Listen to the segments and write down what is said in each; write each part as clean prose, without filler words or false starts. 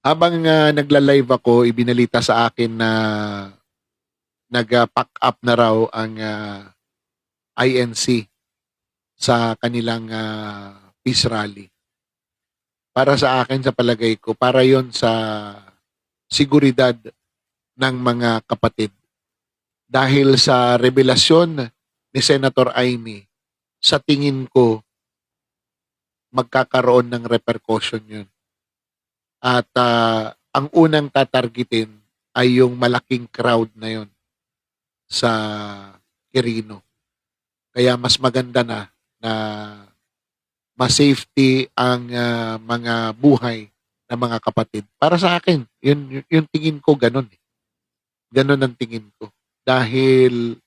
Habang nagla-live ako, ibinalita sa akin na nag-pack up na raw ang INC sa kanilang peace rally. Para sa akin, sa palagay ko, para yon sa seguridad ng mga kapatid. Dahil sa revelasyon ni Senator Amy, sa tingin ko, magkakaroon ng repercussion yun. At ang unang tatargetin ay yung malaking crowd na yon sa Quirino. Kaya mas maganda na mas safety ang mga buhay ng mga kapatid. Para sa akin, yun tingin ko ganun. Ganun ang tingin ko. Dahil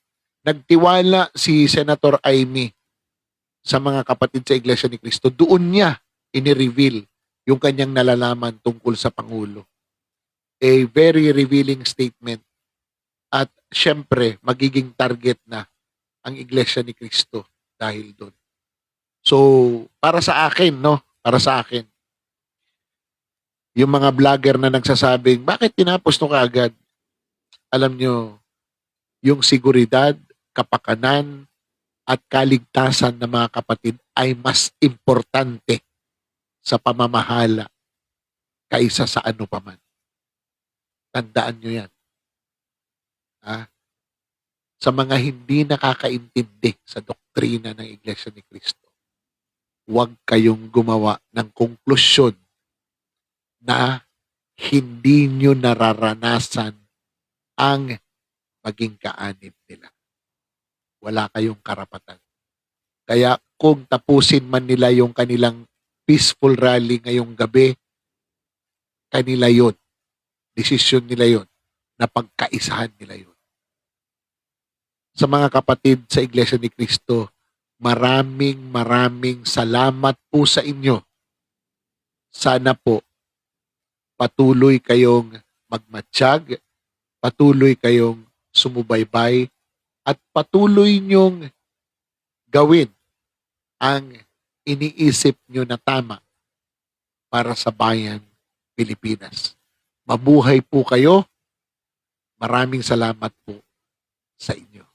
nagtiwala si Senator Amy sa mga kapatid sa Iglesia ni Cristo, doon niya ini-reveal yung kanyang nalalaman tungkol sa Pangulo. A very revealing statement. At syempre, magiging target na ang Iglesia ni Cristo dahil doon. So, para sa akin, no? Para sa akin, yung mga vlogger na nagsasabing, bakit tinapos no kaagad? Alam nyo, yung seguridad, kapakanan, at kaligtasan ng mga kapatid ay mas importante sa pamamahala kaysa sa ano paman. Tandaan nyo yan. Ha? Sa mga hindi nakakaintindi sa doktrina ng Iglesia ni Cristo, huwag kayong gumawa ng konklusyon na hindi nyo nararanasan ang maging kaanib nila. Wala kayong karapatan. Kaya kung tapusin man nila yung kanilang peaceful rally ngayong gabi, kanila yun. Desisyon nila yun. Na pagkaisahan nila yun. Sa mga kapatid sa Iglesia ni Cristo, maraming salamat po sa inyo. Sana po patuloy kayong magmatsyag, patuloy kayong sumubaybay, at patuloy nyong gawin ang iniisip nyo na tama para sa bayan Pilipinas. Mabuhay po kayo. Maraming salamat po sa inyo.